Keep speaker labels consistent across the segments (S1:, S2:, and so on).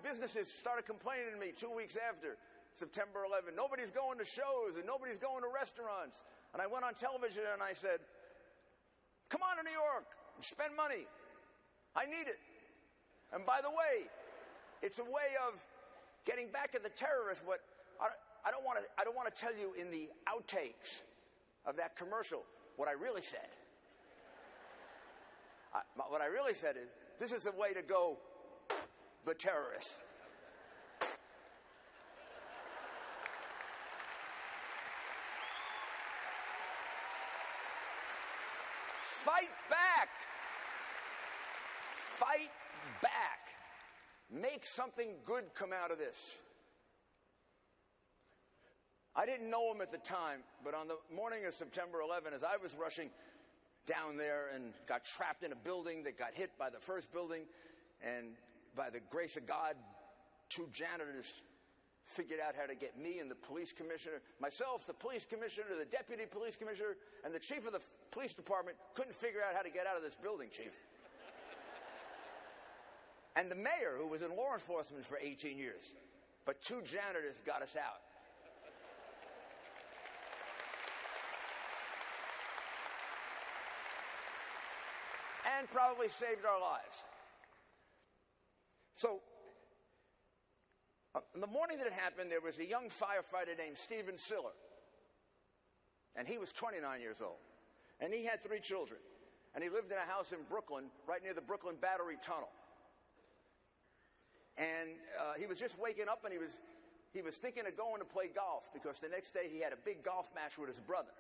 S1: businesses started complaining to me 2 weeks after September 11. Nobody's going to shows and nobody's going to restaurants. And I went on television and I said, come on to New York, spend money. I need it. And by the way, it's a way of getting back at the terrorists. What I don't want to tell you in the outtakes of that commercial what I really said. What I really said is, this is a way to go the terrorists. Fight back. Fight back. Make something good come out of this. I didn't know him at the time, but on the morning of September 11, as I was rushing down there and got trapped in a building that got hit by the first building, and by the grace of God, 2 janitors figured out how to get me and the police commissioner, myself, the police commissioner, the deputy police commissioner, and the chief of the police department couldn't figure out how to get out of this building, chief. And the mayor, who was in law enforcement for 18 years. But 2 janitors got us out. And probably saved our lives. So, on the morning that it happened, there was a young firefighter named Steven Siller. And he was 29 years old. And he had 3 children. And he lived in a house in Brooklyn, right near the Brooklyn Battery Tunnel. And he was just waking up, and he was thinking of going to play golf, because the next day he had a big golf match with his brother.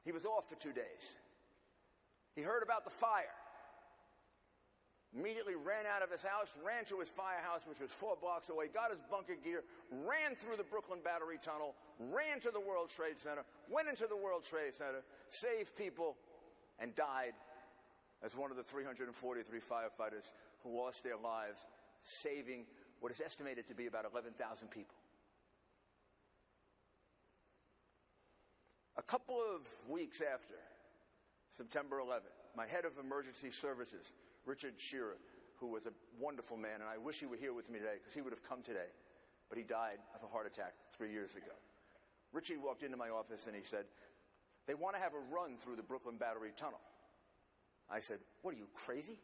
S1: He was off for 2 days. He heard about the fire. Immediately ran out of his house, ran to his firehouse, which was 4 blocks away, got his bunker gear, ran through the Brooklyn Battery Tunnel, ran to the World Trade Center, went into the World Trade Center, saved people, and died as one of the 343 firefighters who lost their lives, saving what is estimated to be about 11,000 people. A couple of weeks after September 11th, my head of emergency services, Richard Shearer, who was a wonderful man, and I wish he were here with me today, because he would have come today, but he died of a heart attack 3 years ago. Richie walked into my office and he said, they want to have a run through the Brooklyn Battery Tunnel. I said, what are you, crazy?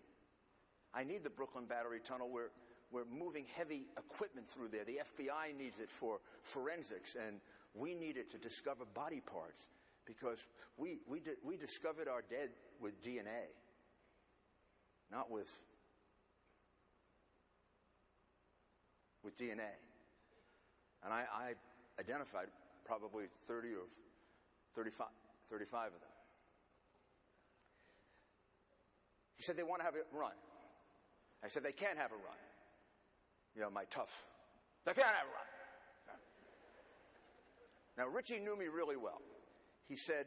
S1: I need the Brooklyn Battery Tunnel. We're moving heavy equipment through there. The FBI needs it for forensics, and we need it to discover body parts, because we discovered our dead with DNA, not with DNA. And I identified probably 30 or 35 of them. He said they want to have a run. I said they can't have a run. You know, my tough. They can't have a run. Now, Richie knew me really well. He said,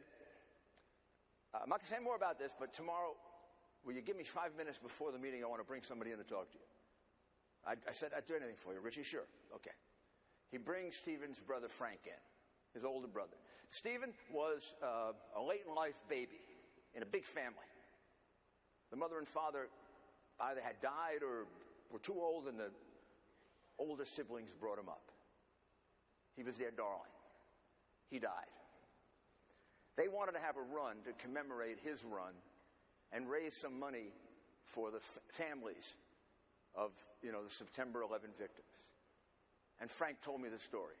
S1: I'm not going to say more about this, but tomorrow, will you give me 5 minutes before the meeting? I want to bring somebody in to talk to you. I said, I'd do anything for you. Richie, sure. Okay. He brings Stephen's brother Frank in, his older brother. Stephen was a late-in-life baby in a big family. The mother and father either had died or were too old, and the older siblings brought him up. He was their darling. He died. They wanted to have a run to commemorate his run and raise some money for the families of, the September 11 victims. And Frank told me the story.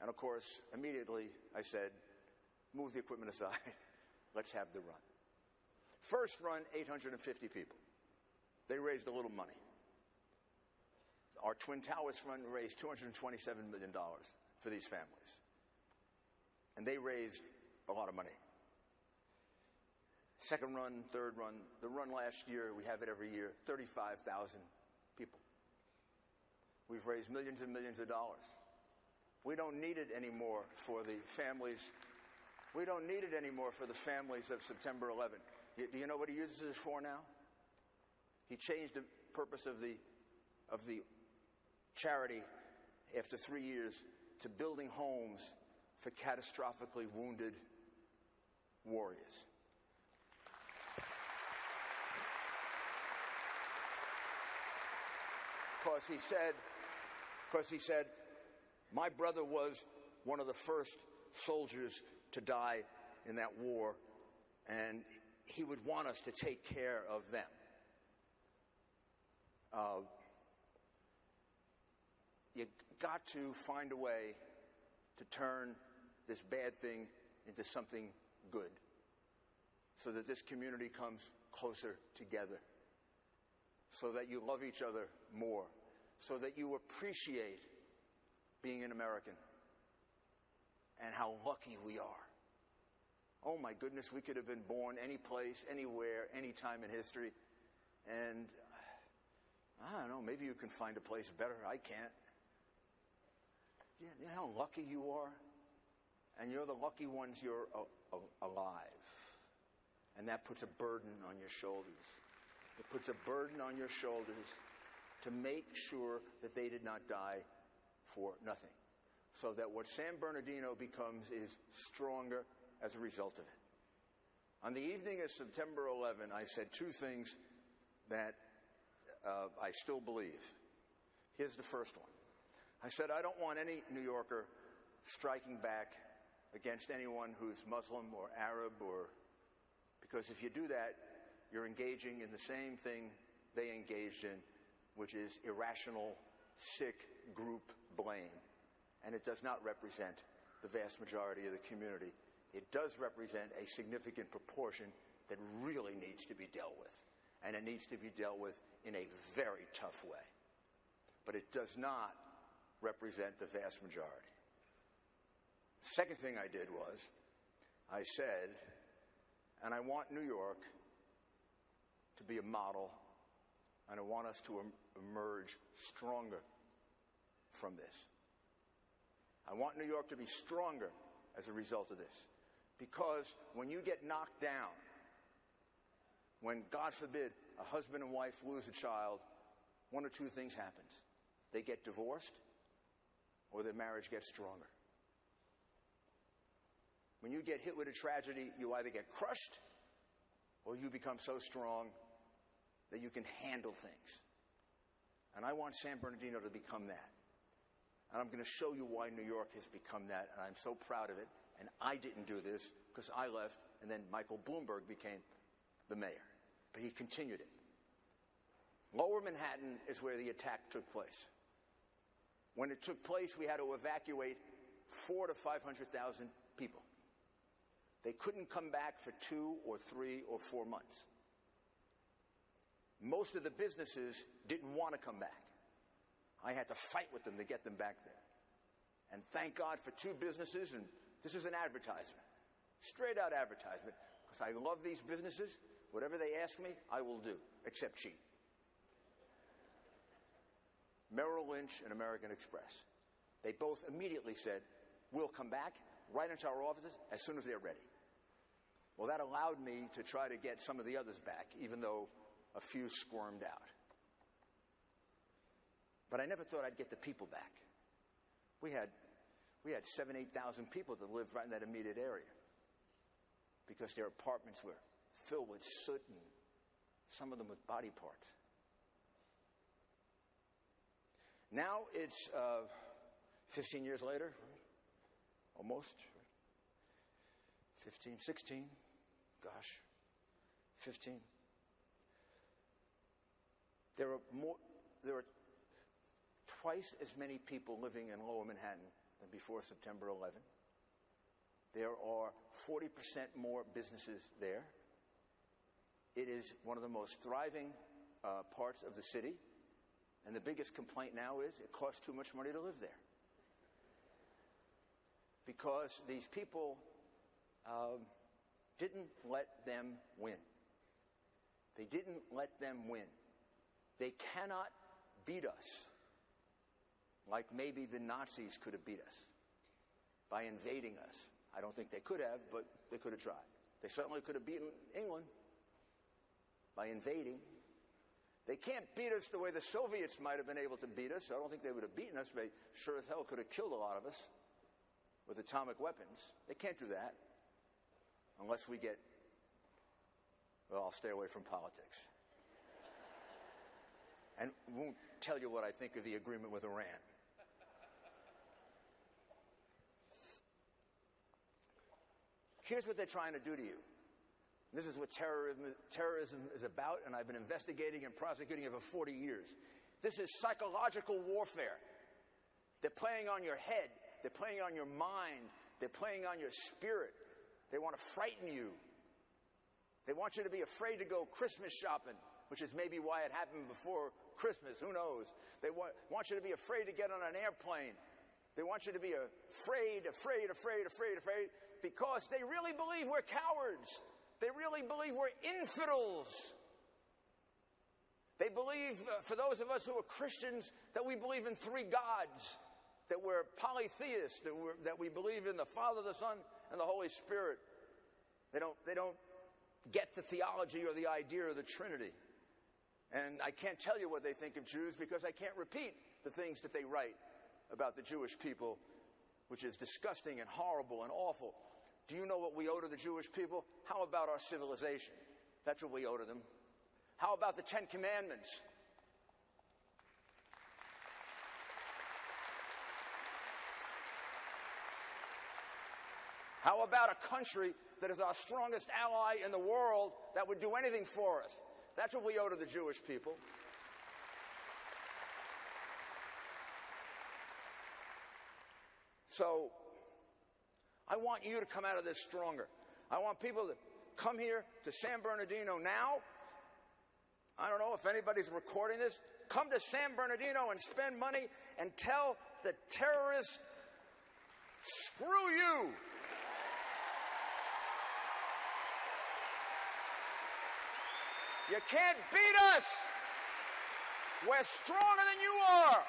S1: And of course, immediately I said, move the equipment aside. Let's have the run. First run, 850 people. They raised a little money. Our Twin Towers Fund raised $227 million for these families. And they raised a lot of money. Second run, third run. The run last year, we have it every year, 35,000 people. We've raised millions and millions of dollars. We don't need it anymore for the families. We don't need it anymore for the families of September 11. Do you know what he uses it for now? He changed the purpose of the charity after 3 years to building homes for catastrophically wounded warriors. because he said, my brother was one of the first soldiers to die in that war, and he would want us to take care of them. You got to find a way to turn this bad thing into something good so that this community comes closer together, so that you love each other more, so that you appreciate being an American and how lucky we are. Oh my goodness, we could have been born any place, anywhere, any time in history. And I don't know, maybe you can find a place better. I can't. You know how lucky you are? And you're the lucky ones, you're alive. And that puts a burden on your shoulders. It puts a burden on your shoulders to make sure that they did not die for nothing. So that what San Bernardino becomes is stronger as a result of it. On the evening of September 11, I said two things that I still believe. Here's the first one. I said, I don't want any New Yorker striking back against anyone who's Muslim or Arab, because if you do that, you're engaging in the same thing they engaged in, which is irrational, sick group blame. And it does not represent the vast majority of the community. It does represent a significant proportion that really needs to be dealt with. And it needs to be dealt with in a very tough way. But it does not represent the vast majority. Second thing I did was, I said, and I want New York to be a model, and I want us to emerge stronger from this. I want New York to be stronger as a result of this. Because when you get knocked down, when, God forbid, a husband and wife lose a child, one or two things happens. They get divorced, or their marriage gets stronger. When you get hit with a tragedy, you either get crushed, or you become so strong that you can handle things. And I want San Bernardino to become that. And I'm going to show you why New York has become that, and I'm so proud of it. And I didn't do this because I left, and then Michael Bloomberg became the mayor. But he continued it. Lower Manhattan is where the attack took place. When it took place, we had to evacuate 400,000 to 500,000 people. They couldn't come back for 2 or 3 or 4 months. Most of the businesses didn't want to come back. I had to fight with them to get them back there. And thank God for 2 businesses, and this is an advertisement, straight out advertisement, because I love these businesses. Whatever they ask me, I will do, except cheat. Merrill Lynch and American Express. They both immediately said, we'll come back right into our offices as soon as they're ready. Well, that allowed me to try to get some of the others back, even though a few squirmed out. But I never thought I'd get the people back. We had 7,000 to 8,000 people that lived right in that immediate area because their apartments were filled with soot and some of them with body parts. Now it's 15 years later, almost 15, 16, gosh, 15. There are twice as many people living in Lower Manhattan than before September 11. There are 40% more businesses there. It is one of the most thriving parts of the city. And the biggest complaint now is it costs too much money to live there. Because these people didn't let them win. They didn't let them win. They cannot beat us like maybe the Nazis could have beat us by invading us. I don't think they could have, but they could have tried. They certainly could have beaten England by invading. They can't beat us the way the Soviets might have been able to beat us. I don't think they would have beaten us. They sure as hell could have killed a lot of us with atomic weapons. They can't do that unless we get, well, I'll stay away from politics. And tell you what I think of the agreement with Iran. Here's what they're trying to do to you. This is what terrorism is about, and I've been investigating and prosecuting it for 40 years. This is psychological warfare. They're playing on your head. They're playing on your mind. They're playing on your spirit. They want to frighten you. They want you to be afraid to go Christmas shopping, which is maybe why it happened before Christmas. Who knows? They want you to be afraid to get on an airplane. They want you to be afraid, because they really believe we're cowards. They really believe we're infidels. They believe, for those of us who are Christians, that we believe in three gods, that we're polytheists, that we believe in the Father, the Son, and the Holy Spirit. They don't get the theology or the idea of the Trinity. And I can't tell you what they think of Jews because I can't repeat the things that they write about the Jewish people, which is disgusting and horrible and awful. Do you know what we owe to the Jewish people? How about our civilization? That's what we owe to them. How about the Ten Commandments? How about a country that is our strongest ally in the world that would do anything for us? That's what we owe to the Jewish people. So, I want you to come out of this stronger. I want people to come here to San Bernardino now. I don't know if anybody's recording this. Come to San Bernardino and spend money and tell the terrorists, screw you. You can't beat us. We're stronger than you are.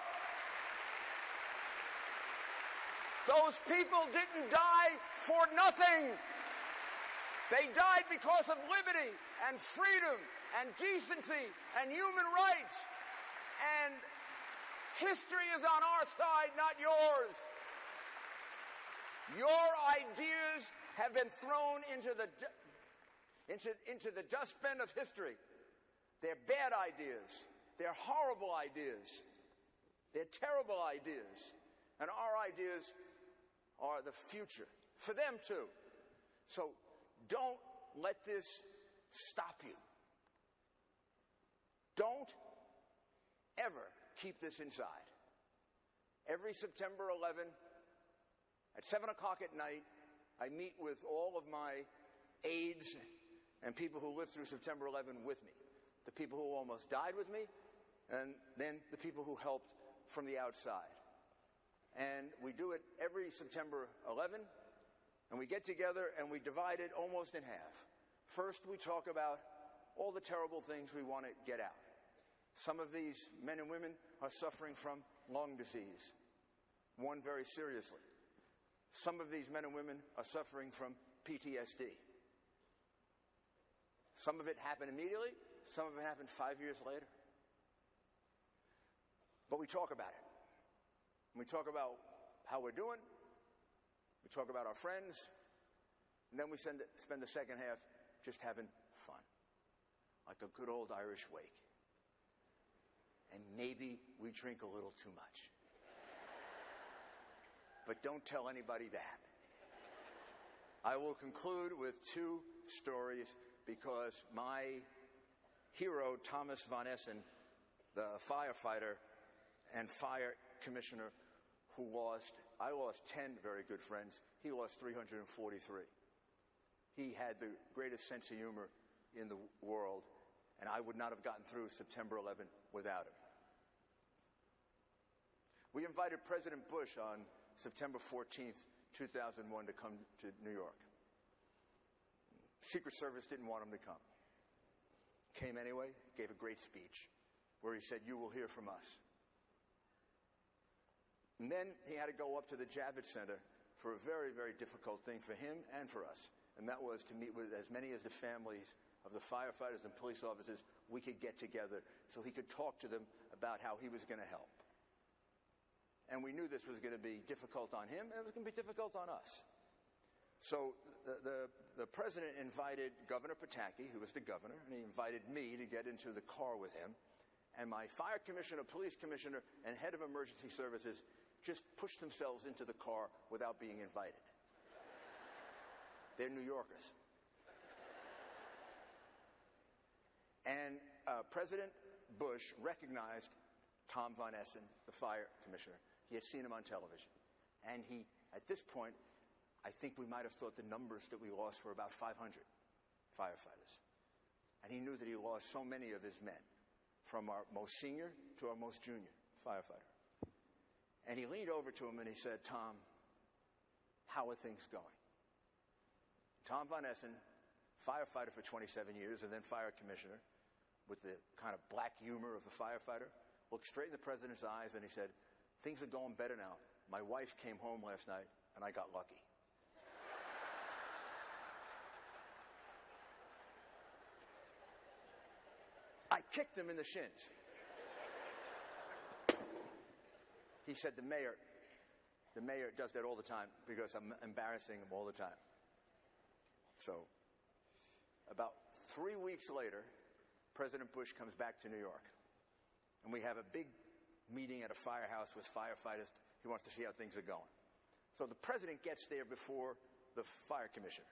S1: Those people didn't die for nothing. They died because of liberty and freedom and decency and human rights. And history is on our side, not yours. Your ideas have been thrown into the dustbin of history. They're bad ideas. They're horrible ideas. They're terrible ideas. And our ideas are the future. For them too. So don't let this stop you. Don't ever keep this inside. Every September 11, at 7 o'clock at night, I meet with all of my aides and people who lived through September 11 with me. The people who almost died with me, and then the people who helped from the outside. And we do it every September 11, and we get together and we divide it almost in half. First, we talk about all the terrible things we want to get out. Some of these men and women are suffering from lung disease, one very seriously. Some of these men and women are suffering from PTSD. Some of it happened immediately, some of it happened 5 years later. But we talk about it. We talk about how we're doing. We talk about our friends. And then we spend the second half just having fun. Like a good old Irish wake. And maybe we drink a little too much. But don't tell anybody that. I will conclude with two stories because my hero, Thomas Von Essen, the firefighter and fire commissioner I lost 10 very good friends. He lost 343. He had the greatest sense of humor in the world, and I would not have gotten through September 11 without him. We invited President Bush on September 14th, 2001 to come to New York. Secret Service didn't want him to come. Came anyway, gave a great speech where he said, "You will hear from us." And then he had to go up to the Javits Center for a very, very difficult thing for him and for us. And that was to meet with as many as the families of the firefighters and police officers we could get together so he could talk to them about how he was going to help. And we knew this was going to be difficult on him, and it was going to be difficult on us. So the president invited Governor Pataki, who was the governor, and he invited me to get into the car with him. and my fire commissioner, police commissioner, and head of emergency services just pushed themselves into the car without being invited. They're New Yorkers. And President Bush recognized Tom Von Essen, the fire commissioner. He had seen him on television. And he, at this point, I think we might have thought the numbers that we lost were about 500 firefighters. And he knew that he lost so many of his men, from our most senior to our most junior firefighter. And he leaned over to him and he said, Tom, how are things going? Tom Von Essen, firefighter for 27 years and then fire commissioner, with the kind of black humor of a firefighter, looked straight in the president's eyes and he said, things are going better now. My wife came home last night and I got lucky. I kicked him in the shins. He said the mayor does that all the time because I'm embarrassing him all the time. So about 3 weeks later, President Bush comes back to New York. And we have a big meeting at a firehouse with firefighters. He wants to see how things are going. So the president gets there before the fire commissioner.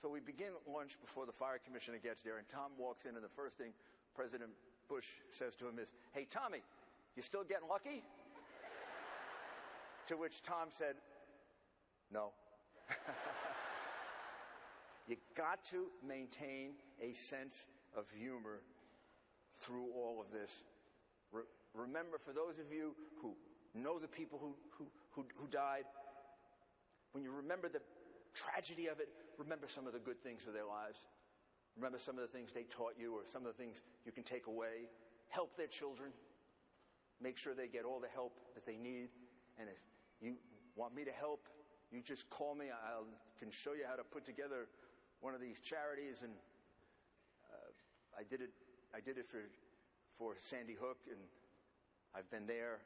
S1: So we begin lunch before the fire commissioner gets there, and Tom walks in, and the first thing President Bush says to him is, hey, Tommy, you still getting lucky? To which Tom said, no. You got to maintain a sense of humor through all of this. Remember, for those of you who know the people who died, when you remember the tragedy of it, remember some of the good things of their lives. Remember some of the things they taught you or some of the things you can take away. Help their children. Make sure they get all the help that they need. And if you want me to help, you just call me. I can show you how to put together one of these charities. And I did it for Sandy Hook, and I've been there.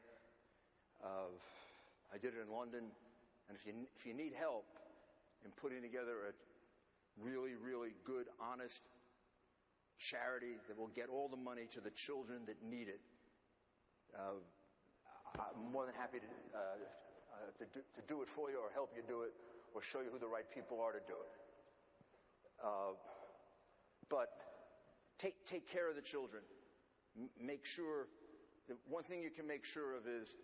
S1: I did it in London. And if you need help in putting together a really, really good, honest charity that will get all the money to the children that need it, I'm more than happy to do it for you or help you do it or show you who the right people are to do it. But take care of the children. Make sure that one thing you can make sure of is,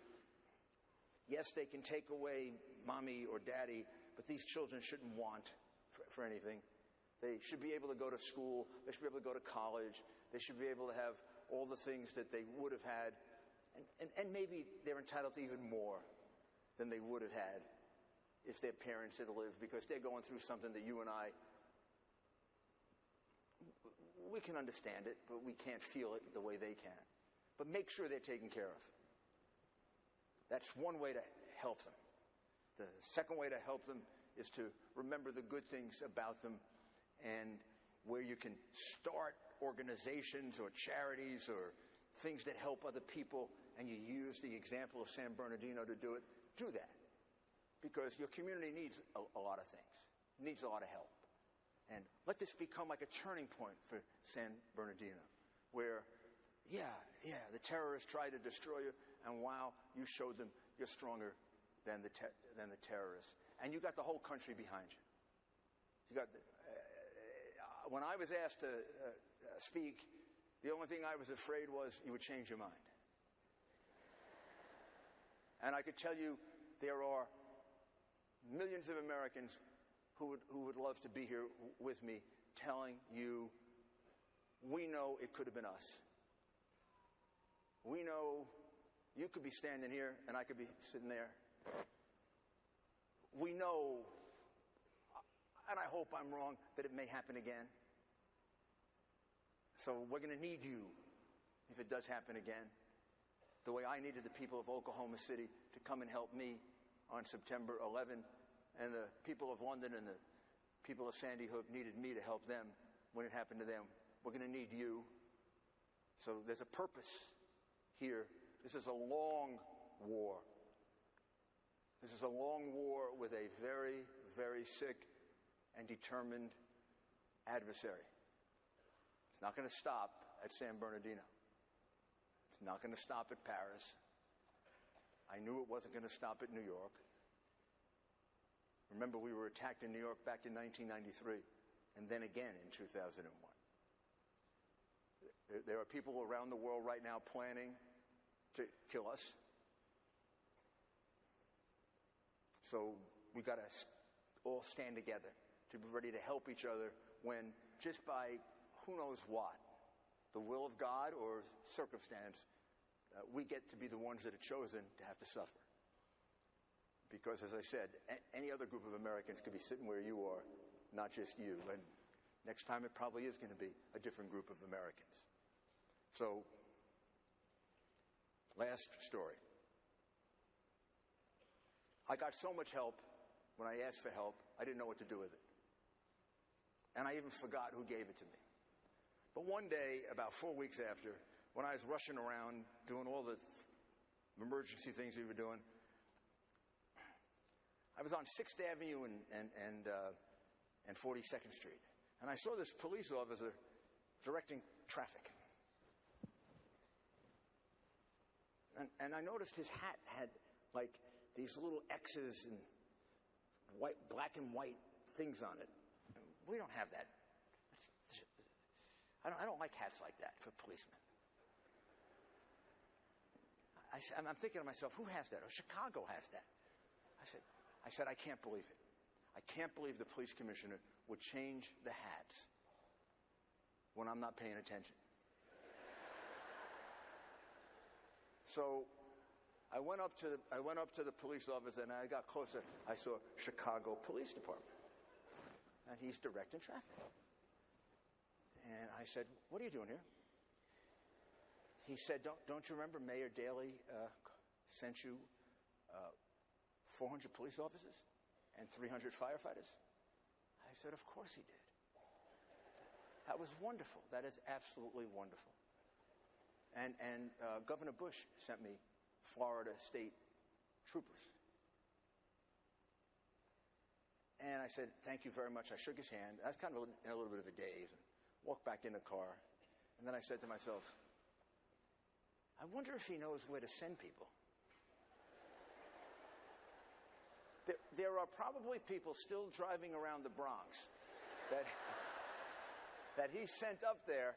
S1: yes, they can take away mommy or daddy, but these children shouldn't want for anything. They should be able to go to school. They should be able to go to college. They should be able to have all the things that they would have had. And maybe they're entitled to even more than they would have had if their parents had lived, because they're going through something that you and I, we can understand it, but we can't feel it the way they can. But make sure they're taken care of. That's one way to help them. The second way to help them is to remember the good things about them, and where you can start organizations or charities or things that help other people, and you use the example of San Bernardino to do it, do that. Because your community needs a lot of things, needs a lot of help. And let this become like a turning point for San Bernardino, where, the terrorists tried to destroy you, and wow, you showed them you're stronger than the terrorists. And you got the whole country behind you. You got when I was asked to speak, the only thing I was afraid was you would change your mind. And I could tell you there are millions of Americans who would love to be here with me, telling you, we know it could have been us. We know you could be standing here and I could be sitting there. We know, and I hope I'm wrong, that it may happen again. So we're going to need you if it does happen again. The way I needed the people of Oklahoma City to come and help me on September 11, and the people of London and the people of Sandy Hook needed me to help them when it happened to them. We're going to need you. So there's a purpose here. This is a long war. This is a long war with a very, very sick and determined adversary. It's not going to stop at San Bernardino. It's not going to stop at Paris. I knew it wasn't going to stop at New York. Remember, we were attacked in New York back in 1993, and then again in 2001. There are people around the world right now planning to kill us. So we got to all stand together to be ready to help each other when, just by who knows what, the will of God or circumstance, we get to be the ones that are chosen to have to suffer. Because, as I said, any other group of Americans could be sitting where you are, not just you. And next time it probably is going to be a different group of Americans. So, last story. I got so much help when I asked for help, I didn't know what to do with it. And I even forgot who gave it to me. But one day, about 4 weeks after, when I was rushing around doing all the emergency things we were doing, I was on 6th Avenue and 42nd Street. And I saw this police officer directing traffic. And I noticed his hat had like these little X's and black and white things on it. We don't have that. I don't like hats like that for policemen. I'm thinking to myself, who has that? Oh, Chicago has that. I said, I can't believe it. I can't believe the police commissioner would change the hats when I'm not paying attention. So I went up to the police office, and I got closer. I saw Chicago Police Department, and he's directing traffic. And I said, "What are you doing here?" He said, "Don't you remember Mayor Daley sent you 400 police officers and 300 firefighters?" I said, "Of course he did." That was wonderful. That is absolutely wonderful. And Governor Bush sent me Florida State troopers. And I said, "Thank you very much." I shook his hand. I was kind of in a little bit of a daze and walked back in the car. And then I said to myself, I wonder if he knows where to send people. There are probably people still driving around the Bronx that he sent up there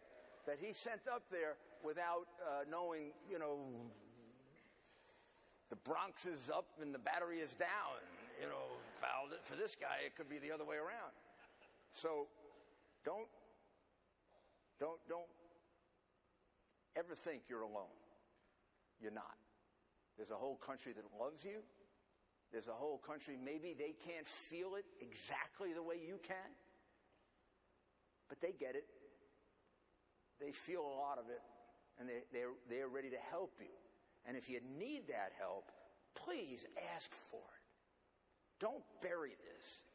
S1: without knowing, the Bronx is up and the Battery is down. For this guy, it could be the other way around. So don't ever think you're alone. You're not. There's a whole country that loves you. There's a whole country, maybe they can't feel it exactly the way you can, but they get it. They feel a lot of it, and they're ready to help you. And if you need that help, please ask for it. Don't bury this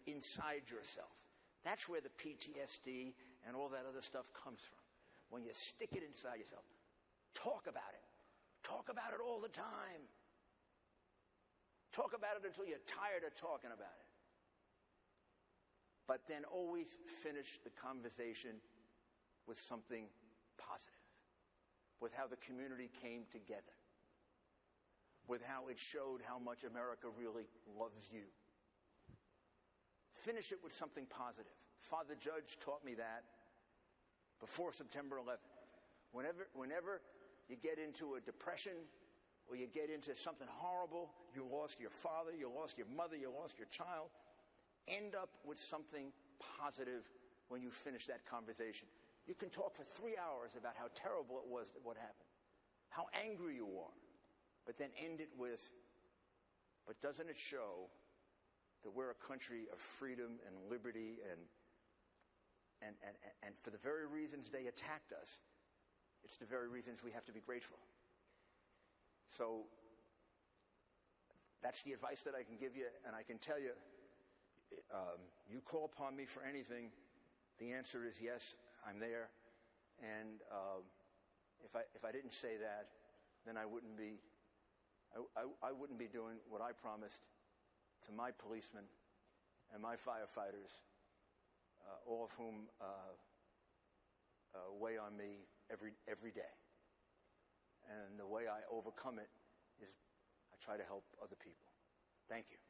S1: inside yourself. That's where the PTSD and all that other stuff comes from. When you stick it inside yourself. Talk about it. Talk about it all the time. Talk about it until you're tired of talking about it. But then always finish the conversation with something positive. With how the community came together. With how it showed how much America really loves you. Finish it with something positive. Father Judge taught me that before September 11th. Whenever you get into a depression or you get into something horrible, you lost your father, you lost your mother, you lost your child, end up with something positive when you finish that conversation. You can talk for 3 hours about how terrible it was what happened, how angry you are, but then end it with, but doesn't it show that we're a country of freedom and liberty and for the very reasons they attacked us, it's the very reasons we have to be grateful. So that's the advice that I can give you, and I can tell you, you call upon me for anything, the answer is yes, I'm there. And if I didn't say that, then I wouldn't be doing what I promised to my policemen and my firefighters, all of whom weigh on me every day. And the way I overcome it is I try to help other people. Thank you.